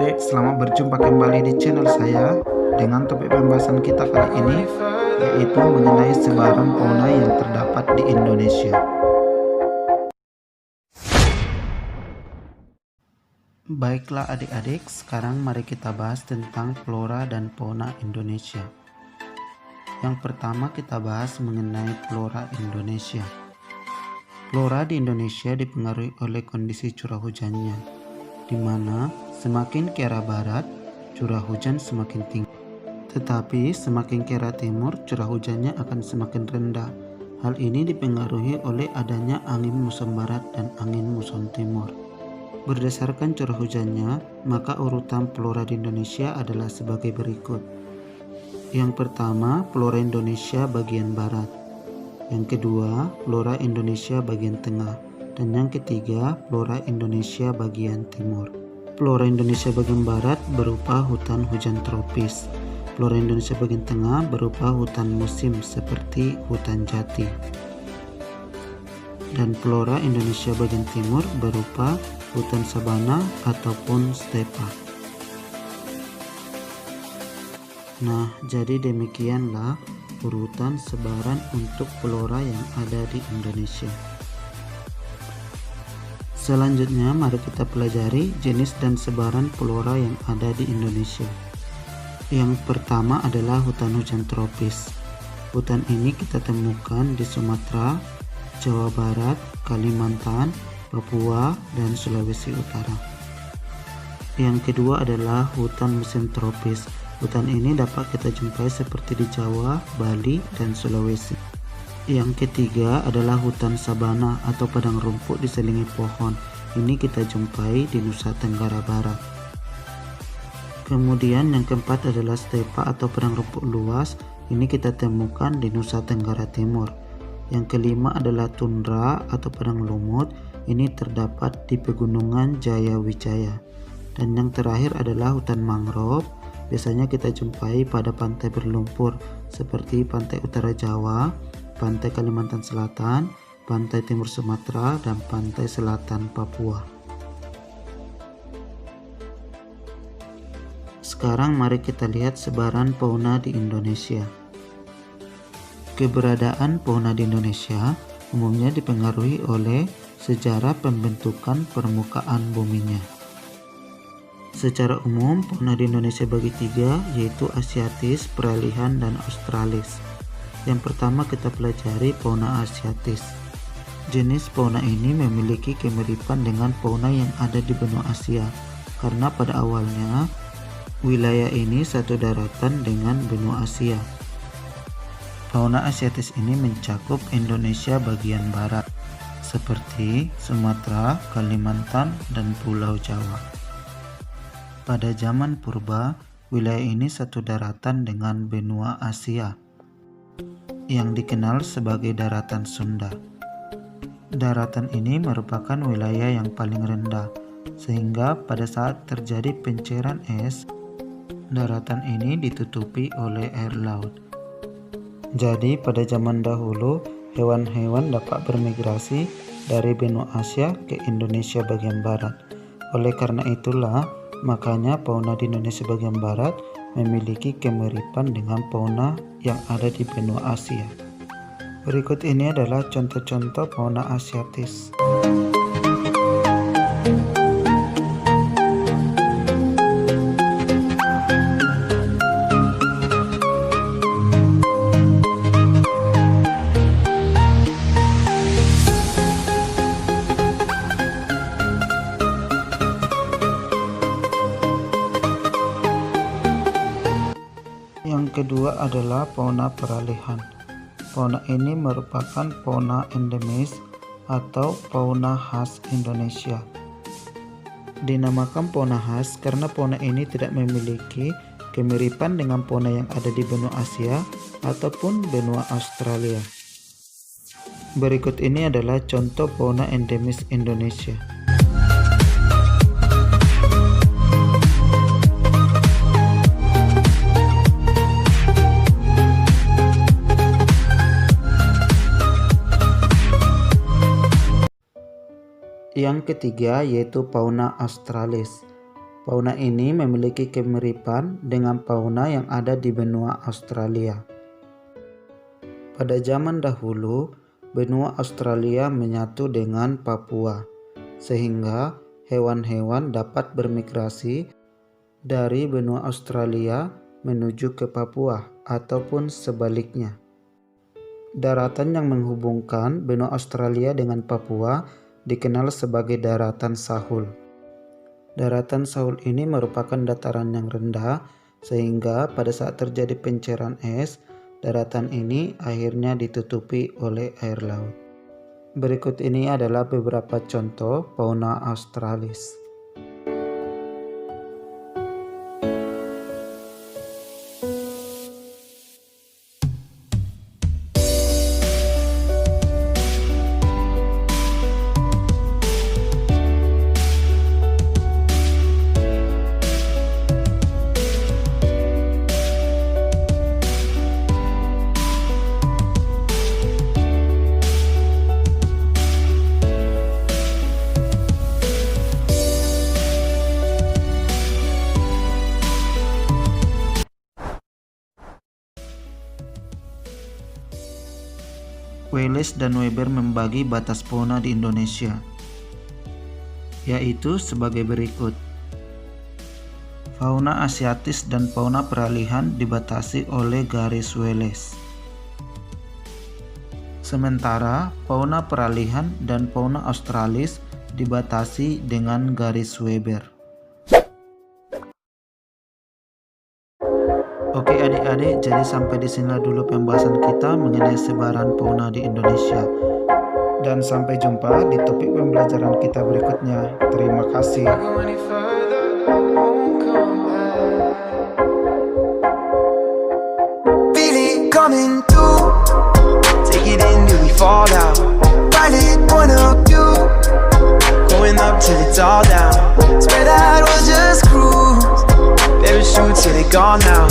adik-adik, selamat berjumpa kembali di channel saya dengan topik pembahasan kita kali ini, yaitu mengenai sebaran fauna yang terdapat di Indonesia. Baiklah adik-adik, sekarang mari kita bahas tentang flora dan fauna Indonesia. Yang pertama kita bahas mengenai flora Indonesia. Flora di Indonesia dipengaruhi oleh kondisi curah hujannya, di mana semakin ke arah barat, curah hujan semakin tinggi. Tetapi semakin ke arah timur, curah hujannya akan semakin rendah. Hal ini dipengaruhi oleh adanya angin muson barat dan angin muson timur. Berdasarkan curah hujannya, maka urutan flora di Indonesia adalah sebagai berikut. Yang pertama, flora Indonesia bagian barat. Yang kedua, flora Indonesia bagian tengah. Dan yang ketiga, flora Indonesia bagian timur. Flora Indonesia bagian barat berupa hutan hujan tropis. Flora Indonesia bagian tengah berupa hutan musim seperti hutan jati. Dan flora Indonesia bagian timur berupa hutan sabana ataupun stepa. Nah, jadi demikianlah urutan sebaran untuk flora yang ada di Indonesia. Selanjutnya mari kita pelajari jenis dan sebaran flora yang ada di Indonesia. Yang pertama adalah hutan hujan tropis. Hutan ini kita temukan di Sumatera, Jawa Barat, Kalimantan, Papua, dan Sulawesi Utara. Yang kedua adalah hutan musim tropis. Hutan ini dapat kita jumpai seperti di Jawa, Bali, dan Sulawesi. Yang ketiga adalah hutan sabana atau padang rumput diselingi pohon. Ini kita jumpai di Nusa Tenggara Barat. Kemudian yang keempat adalah stepa atau padang rumput luas. Ini kita temukan di Nusa Tenggara Timur. Yang kelima adalah tundra atau padang lumut. Ini terdapat di Pegunungan Jayawijaya. Dan yang terakhir adalah hutan mangrove. Biasanya kita jumpai pada pantai berlumpur seperti pantai utara Jawa, pantai Kalimantan Selatan, pantai timur Sumatera, dan pantai selatan Papua. Sekarang mari kita lihat sebaran fauna di Indonesia. Keberadaan fauna di Indonesia umumnya dipengaruhi oleh sejarah pembentukan permukaan buminya. Secara umum, fauna di Indonesia bagi tiga, yaitu Asiatis, Peralihan, dan Australis. Yang pertama kita pelajari fauna Asiatis. Jenis fauna ini memiliki kemiripan dengan fauna yang ada di benua Asia, karena pada awalnya wilayah ini satu daratan dengan benua Asia. Fauna Asiatis ini mencakup Indonesia bagian barat, seperti Sumatera, Kalimantan, dan Pulau Jawa. Pada zaman purba, wilayah ini satu daratan dengan benua Asia, yang dikenal sebagai daratan Sunda. Daratan ini merupakan wilayah yang paling rendah, sehingga pada saat terjadi pencairan es, daratan ini ditutupi oleh air laut. Jadi pada zaman dahulu, hewan-hewan dapat bermigrasi dari benua Asia ke Indonesia bagian barat. Oleh karena itulah, makanya fauna di Indonesia bagian barat memiliki kemiripan dengan fauna yang ada di benua Asia. Berikut ini adalah contoh-contoh fauna Asiatis. Yang kedua adalah fauna peralihan. Fauna ini merupakan fauna endemis atau fauna khas Indonesia. Dinamakan fauna khas karena fauna ini tidak memiliki kemiripan dengan fauna yang ada di benua Asia ataupun benua Australia. Berikut ini adalah contoh fauna endemis Indonesia. Yang ketiga yaitu fauna australis. Fauna ini memiliki kemiripan dengan fauna yang ada di benua Australia. Pada zaman dahulu, benua Australia menyatu dengan Papua, sehingga hewan-hewan dapat bermigrasi dari benua Australia menuju ke Papua ataupun sebaliknya. Daratan yang menghubungkan benua Australia dengan Papua dikenal sebagai daratan Sahul. Daratan Sahul ini merupakan dataran yang rendah, sehingga pada saat terjadi pencairan es, daratan ini akhirnya ditutupi oleh air laut. Berikut ini adalah beberapa contoh fauna australis. Wallace dan Weber membagi batas fauna di Indonesia, yaitu sebagai berikut. Fauna asiatis dan fauna peralihan dibatasi oleh garis Wallace. Sementara fauna peralihan dan fauna australis dibatasi dengan garis Weber. Oke adik-adik, jadi sampai di sini dulu pembahasan kita mengenai sebaran fauna di Indonesia. Dan sampai jumpa di topik pembelajaran kita berikutnya. Terima kasih. Feel it coming through, take it in till we fall out. Ride it, one of you, going up till it's all down. Swear that was just cruise, parachute till it gone now.